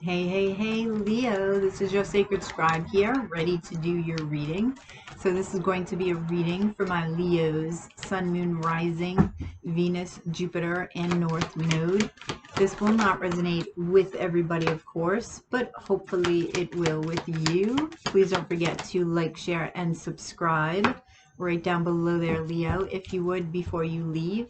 Hey, Leo, this is your sacred scribe here, ready to do your reading. So this is going to be a reading for my Leos, Sun, Moon, Rising, Venus, Jupiter, and North Node. This will not resonate with everybody, of course, but hopefully it will with you. Please don't forget to like, share, and subscribe right down below there, Leo, if you would, before you leave.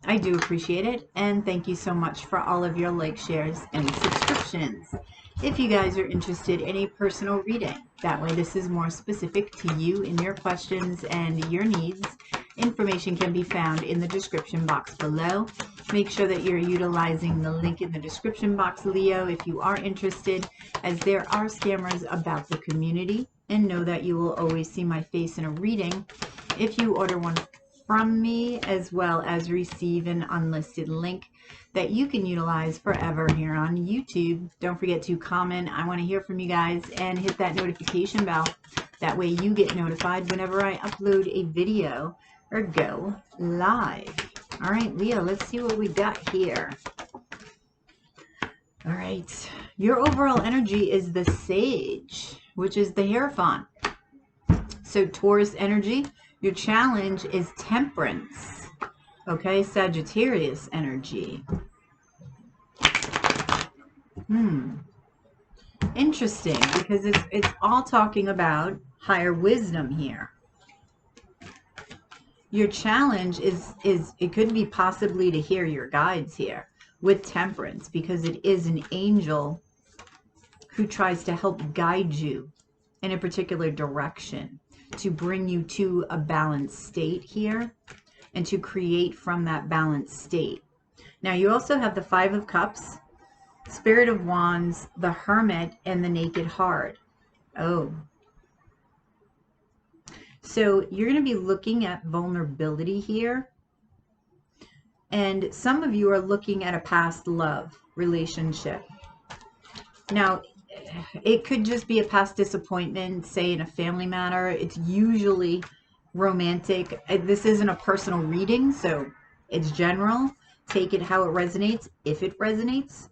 I do appreciate it, and thank you so much for all of your likes, shares, and subscriptions. If you guys are interested in a personal reading, that way this is more specific to you and your questions and your needs, information can be found in the description box below. Make sure that you're utilizing the link in the description box, Leo, if you are interested, as there are scammers about the community, and know that you will always see my face in a reading if you order one from me, as well as receive an unlisted link that you can utilize forever here on YouTube. Don't forget to comment. I want to hear from you guys, and hit that notification bell. That way you get notified whenever I upload a video or go live. All right, Leo, let's see what we got here. All right, your overall energy is the Sage, which is the Hierophant. So Taurus energy, your challenge is Temperance. Okay, Sagittarius energy. Interesting, because it's all talking about higher wisdom here. Your challenge is it could be possibly to hear your guides here with Temperance, because it is an angel who tries to help guide you in a particular direction, to bring you to a balanced state here, and to create from that balanced state. Now you also have the Five of Cups, Spirit of Wands, the Hermit, and the Naked Heart. Oh. So you're going to be looking at vulnerability here. And some of you are looking at a past love relationship. Now, it could just be a past disappointment, say in a family matter. It's usually romantic. This isn't a personal reading, so it's general. Take it how it resonates, if it resonates.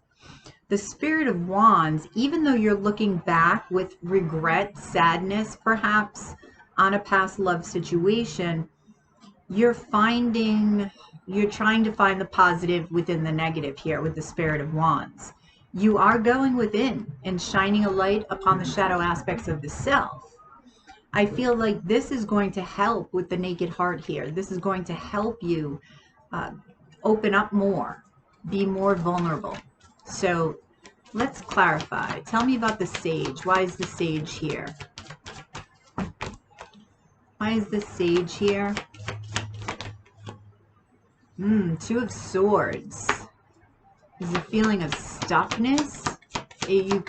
The Spirit of Wands, even though you're looking back with regret, sadness, perhaps, on a past love situation, you're trying to find the positive within the negative here with the Spirit of Wands. You are going within and shining a light upon the shadow aspects of the self. I feel like this is going to help with the Naked Heart here. This is going to help you open up more, be more vulnerable. So let's clarify. Tell me about the Sage. Why is the Sage here? Why is the Sage here? Two of Swords. There's a feeling of stuckness. You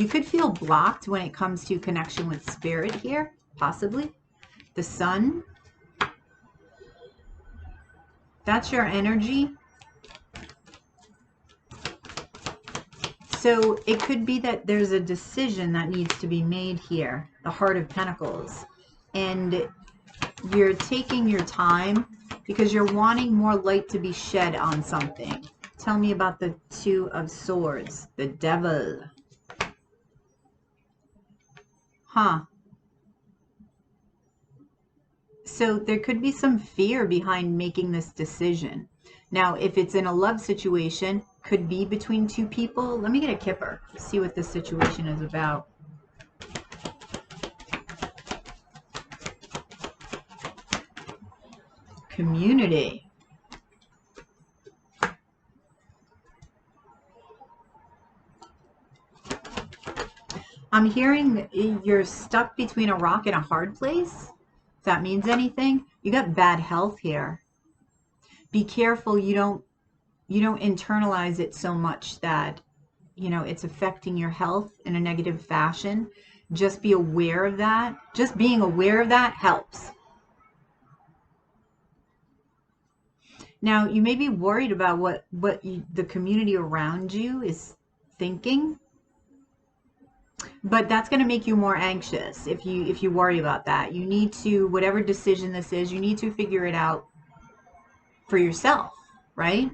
could feel blocked when it comes to connection with spirit here, possibly. The Sun. That's your energy. So it could be that there's a decision that needs to be made here, the Heart of Pentacles. And you're taking your time because you're wanting more light to be shed on something. Tell me about the Two of Swords, the Devil. So there could be some fear behind making this decision. Now, if it's in a love situation, could be between two people. Let me get a Kipper, see what this situation is about. Community. I'm hearing you're stuck between a rock and a hard place. If that means anything, you got bad health here. Be careful you don't internalize it so much that, it's affecting your health in a negative fashion. Just be aware of that. Just being aware of that helps. Now, you may be worried about what the community around you is thinking, but that's going to make you more anxious if you worry about that. You need to, whatever decision this is, you need to figure it out for yourself, right?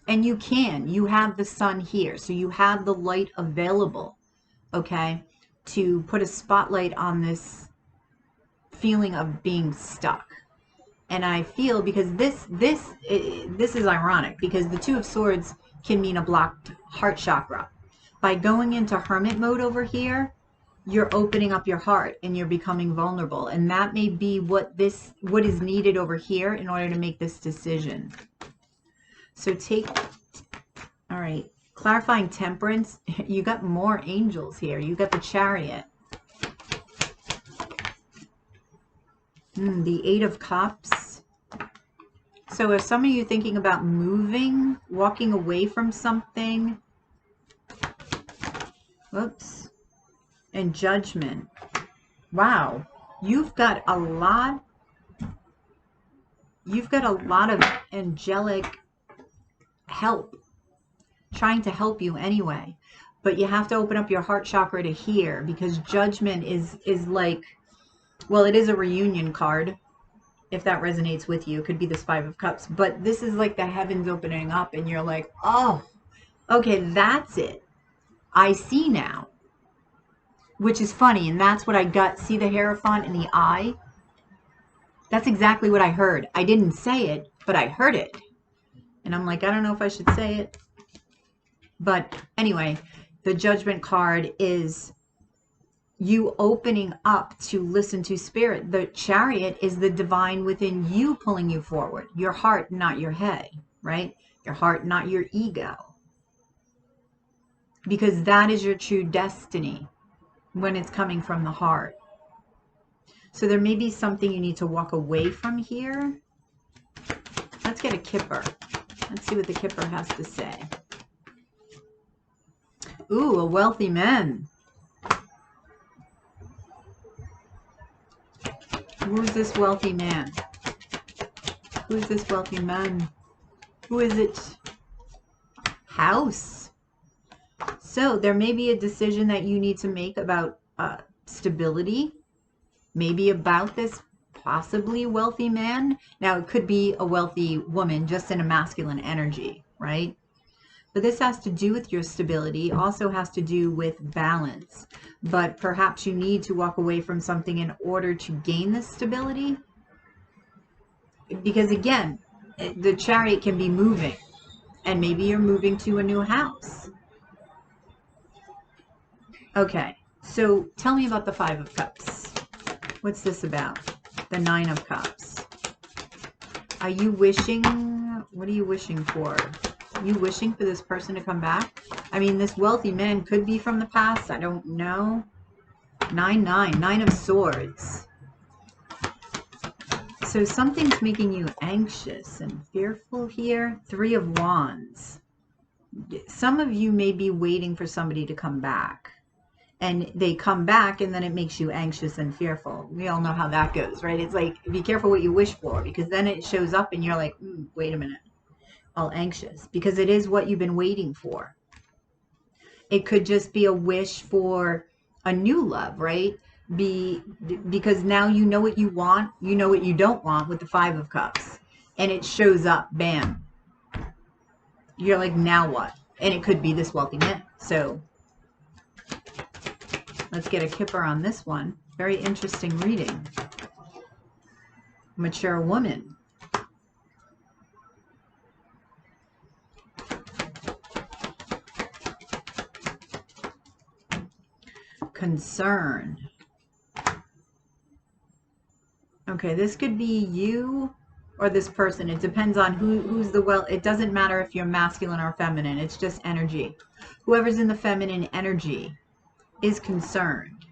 And you have the sun here. So you have the light available, okay, to put a spotlight on this feeling of being stuck. And I feel, because this is ironic, because the Two of Swords can mean a blocked heart chakra. By going into hermit mode over here, you're opening up your heart and you're becoming vulnerable. And that may be what is needed over here in order to make this decision. So all right, clarifying Temperance. You got more angels here. You got the Chariot. The Eight of Cups. So if some of you thinking about moving, walking away from something, whoops, and Judgment. Wow, you've got a lot of angelic help trying to help you anyway. But you have to open up your heart chakra to here, because Judgment is like, well, it is a reunion card. If that resonates with you, it could be this Five of Cups. But this is like the heavens opening up and you're like, oh, okay, that's it. I see now. Which is funny, and that's what I got. See the Hierophant in the eye? That's exactly what I heard. I didn't say it, but I heard it. And I'm like, I don't know if I should say it. But anyway, the Judgment card is you opening up to listen to Spirit. The Chariot is the divine within you pulling you forward. Your heart, not your head, right? Your heart, not your ego. Because that is your true destiny when it's coming from the heart. So there may be something you need to walk away from here. Let's get a Kipper. Let's see what the Kipper has to say. Ooh, a wealthy man. Who's this wealthy man? Who's this wealthy man? Who is it? House. So there may be a decision that you need to make about stability. Maybe about this possibly wealthy man. Now, it could be a wealthy woman, just in a masculine energy, right? But this has to do with your stability, also has to do with balance. But perhaps you need to walk away from something in order to gain this stability. Because again, the Chariot can be moving. And maybe you're moving to a new house. Okay, so tell me about the Five of Cups. What's this about? The Nine of Cups. Are you wishing? What are you wishing for? Are you wishing for this person to come back? I mean, this wealthy man could be from the past. I don't know. 9-9. Nine of Swords. So something's making you anxious and fearful here. Three of Wands. Some of you may be waiting for somebody to come back. And they come back and then it makes you anxious and fearful. We all know how that goes, right? It's like, be careful what you wish for, because then it shows up and you're like, wait a minute, all anxious, because it is what you've been waiting for. It could just be a wish for a new love, right? Because now you know what you want, you know what you don't want with the Five of Cups, and it shows up, bam. You're like, now what? And it could be this wealthy man. So let's get a Kipper on this one. Very interesting reading. Mature woman. Concern. Okay, this could be you or this person. It depends on who's the it doesn't matter if you're masculine or feminine. It's just energy. Whoever's in the feminine energy is concerned.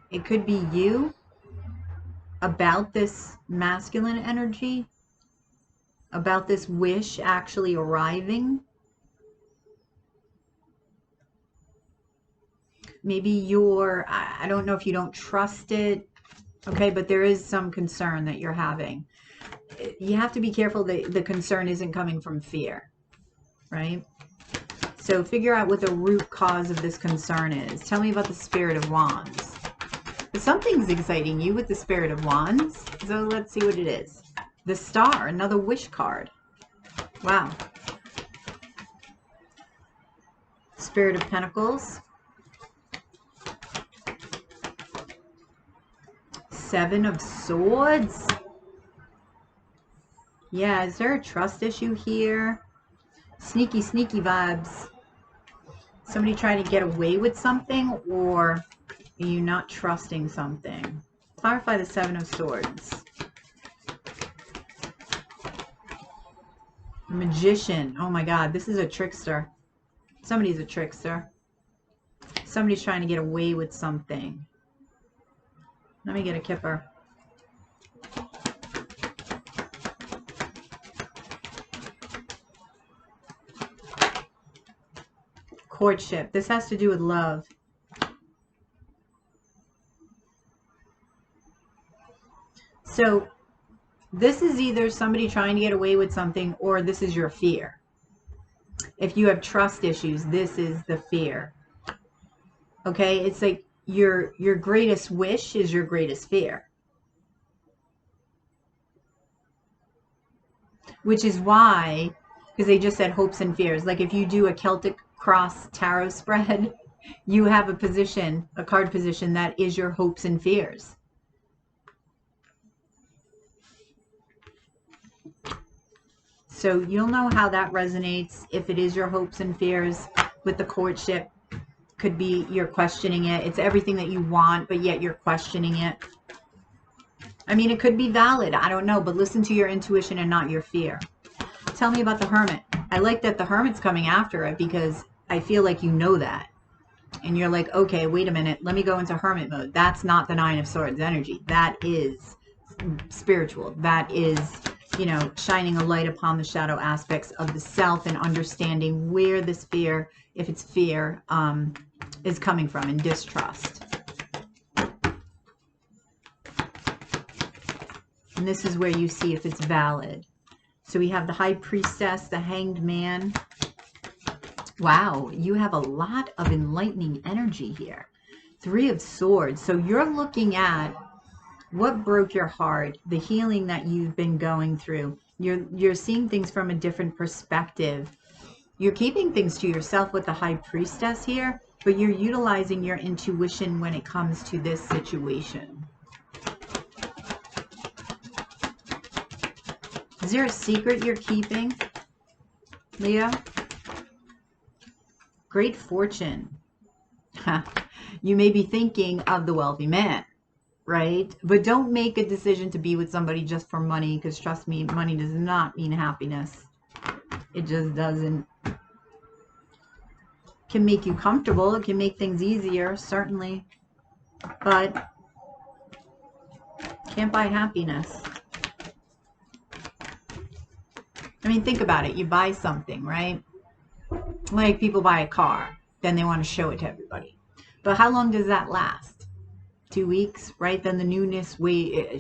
It could be you about this masculine energy, about this wish actually arriving. Maybe you're, I don't know if you don't trust it, okay, but there is some concern that you're having. You have to be careful that the concern isn't coming from fear, right? So figure out what the root cause of this concern is. Tell me about the Spirit of Wands. Something's exciting you with the Spirit of Wands. So let's see what it is. The Star, another wish card. Wow. Spirit of Pentacles. Seven of Swords. Yeah, is there a trust issue here? Sneaky, sneaky vibes. Somebody trying to get away with something, or are you not trusting something? Clarify the Seven of Swords. Magician. Oh my God, this is a trickster. Somebody's a trickster. Somebody's trying to get away with something. Let me get a kipper. Courtship. This has to do with love. So this is either somebody trying to get away with something, or this is your fear. If you have trust issues, this is the fear. Okay? It's like your greatest wish is your greatest fear. Which is why, because they just said hopes and fears. Like if you do a Celtic Cross tarot spread, you have a position, a card position that is your hopes and fears. So you'll know how that resonates. If it is your hopes and fears with the courtship, could be you're questioning it. It's everything that you want, but yet you're questioning it. I mean, it could be valid. I don't know, but listen to your intuition and not your fear. Tell me about the Hermit. I like that the Hermit's coming after it because I feel like you know that. And you're like, okay, wait a minute. Let me go into Hermit mode. That's not the Nine of Swords energy. That is spiritual. That is, you know, shining a light upon the shadow aspects of the self and understanding where this fear, if it's fear, is coming from, and distrust. And this is where you see if it's valid. So we have the High Priestess, the Hanged Man. Wow, you have a lot of enlightening energy here. Three of Swords. So you're looking at what broke your heart, the healing that you've been going through. You're seeing things from a different perspective. You're keeping things to yourself with the High Priestess here, but you're utilizing your intuition when it comes to this situation. Is there a secret you're keeping, Leo? Great fortune. You may be thinking of the wealthy man, right? But don't make a decision to be with somebody just for money, because trust me, money does not mean happiness. It just doesn't. It can make you comfortable. It can make things easier, certainly. But can't buy happiness. I mean, think about it. You buy something, right? Like people buy a car, then they want to show it to everybody. But how long does that last? 2 weeks, right? Then the newness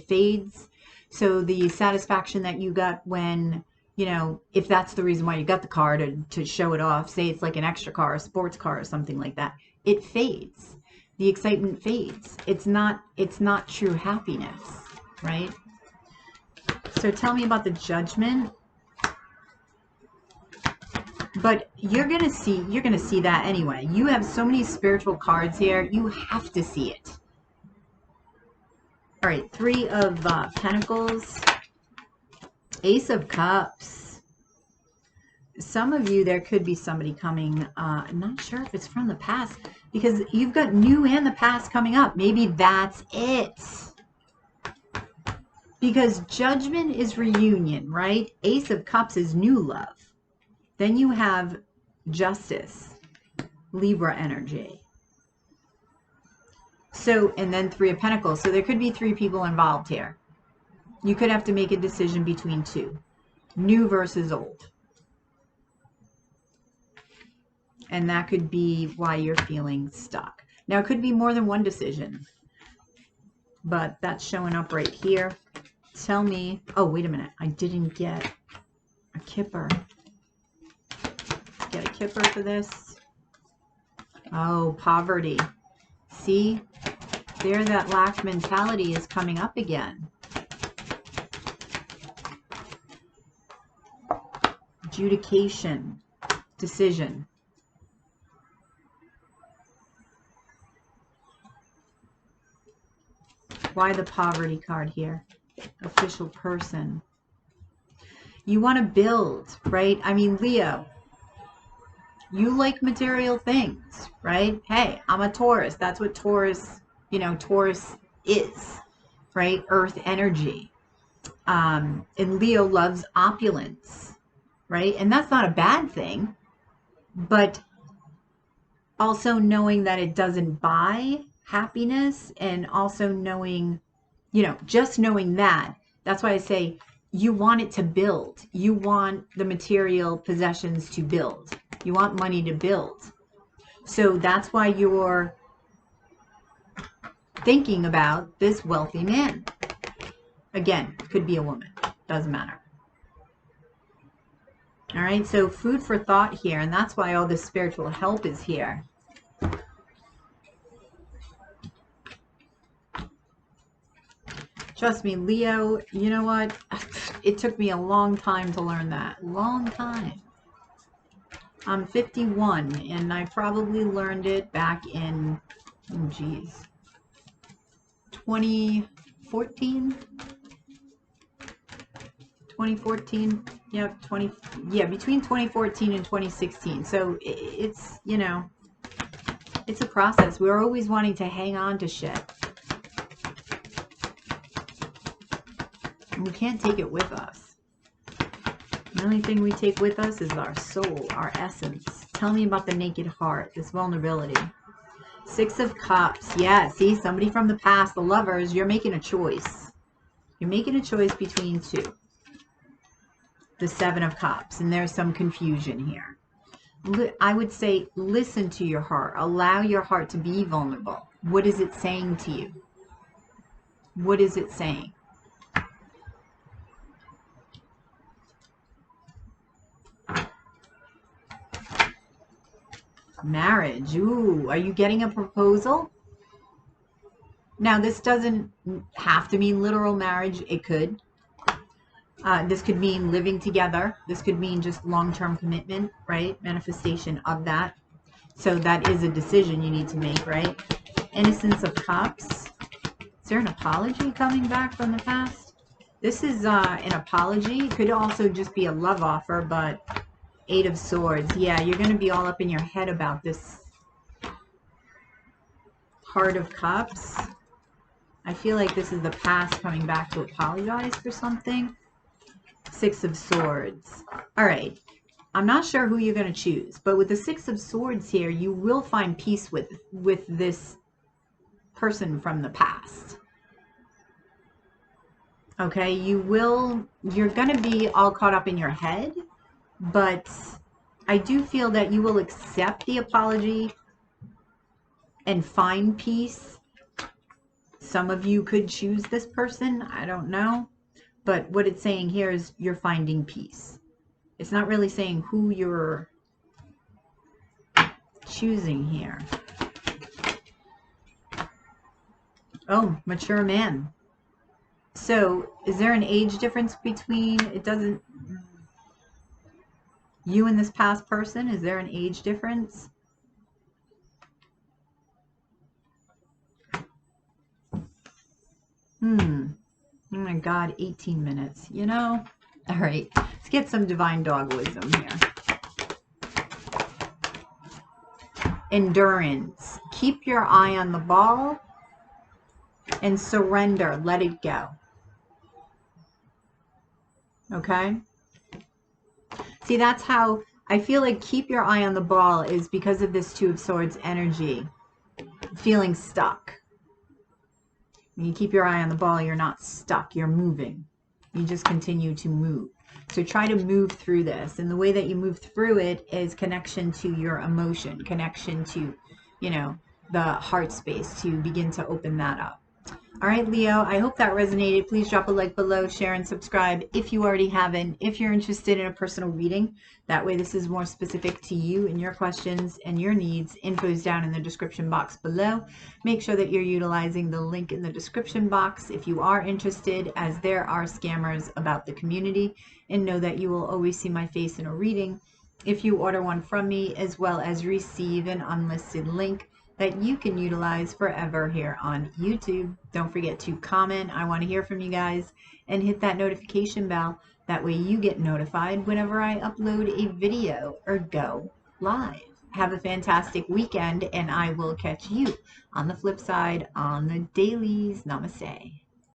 fades. So the satisfaction that you got when, you know, if that's the reason why you got the car to show it off, say it's like an extra car, a sports car or something like that, it fades. The excitement fades. It's not true happiness, right? So tell me about the Judgment. But you're gonna see that anyway. You have so many spiritual cards here. You have to see it. All right, Three of Pentacles, Ace of Cups. Some of you, there could be somebody coming. I'm not sure if it's from the past, because you've got new and the past coming up. Maybe that's it. Because Judgment is reunion, right? Ace of Cups is new love. Then you have Justice, Libra energy. So, and then Three of Pentacles. So there could be 3 people involved here. You could have to make a decision between 2. New versus old. And that could be why you're feeling stuck. Now, it could be more than one decision. But that's showing up right here. Tell me. Oh, wait a minute. I didn't get a kipper. Get a kipper for this. Oh, poverty. See, there, that lack mentality is coming up again. Adjudication, decision. Why the poverty card here? Official person. You want to build, right? I mean, Leo, you like material things, right? Hey, I'm a Taurus. That's what Taurus, Taurus is, right? Earth energy. And Leo loves opulence, right? And that's not a bad thing, but also knowing that it doesn't buy happiness, and also knowing, just knowing that. That's why I say you want it to build. You want the material possessions to build. You want money to build. So that's why you're thinking about this wealthy man. Again, could be a woman. Doesn't matter. All right, so food for thought here, and that's why all this spiritual help is here. Trust me, Leo, you know what? It took me a long time to learn that. Long time. I'm 51, and I probably learned it back in, 2014? 2014, between 2014 and 2016. So it's, it's a process. We're always wanting to hang on to shit. And we can't take it with us. The only thing we take with us is our soul, our essence. Tell me about the naked heart, this vulnerability. Six of Cups. Yeah, see, somebody from the past, the lovers, you're making a choice. You're making a choice between two. The Seven of Cups, and there's some confusion here. I would say listen to your heart. Allow your heart to be vulnerable. What is it saying to you? What is it saying? Marriage. Ooh, are you getting a proposal? Now, this doesn't have to mean literal marriage. It could. This could mean living together. This could mean just long-term commitment, right? Manifestation of that. So that is a decision you need to make, right? Innocence of Cups. Is there an apology coming back from the past? This is an apology. It could also just be a love offer, but Eight of Swords. Yeah, you're going to be all up in your head about this. Heart of Cups. I feel like this is the past coming back to apologize for something. Six of Swords. All right. I'm not sure who you're going to choose, but with the Six of Swords here, you will find peace with this person from the past. Okay, you're going to be all caught up in your head, but I do feel that you will accept the apology and find peace. Some of you could choose this person. I don't know. But what it's saying here is you're finding peace. It's not really saying who you're choosing here. Oh, mature man. So, is there an age difference between, you and this past person? Is there an age difference? Oh my God, 18 minutes. All right, let's get some divine dog wisdom here. Endurance. Keep your eye on the ball and surrender. Let it go. Okay? See, that's how I feel like keep your eye on the ball is because of this Two of Swords energy. Feeling stuck. When you keep your eye on the ball, you're not stuck. You're moving. You just continue to move. So try to move through this. And the way that you move through it is connection to your emotion, connection to, the heart space, to begin to open that up. All right, Leo, I hope that resonated. Please drop a like below, share, and subscribe if you already haven't. If you're interested in a personal reading, that way this is more specific to you and your questions and your needs. Info is down in the description box below. Make sure that you're utilizing the link in the description box if you are interested, as there are scammers about the community. And know that you will always see my face in a reading if you order one from me, as well as receive an unlisted link that you can utilize forever here on YouTube. Don't forget to comment. I want to hear from you guys, and hit that notification bell. That way you get notified whenever I upload a video or go live. Have a fantastic weekend, and I will catch you on the flip side on the dailies. Namaste.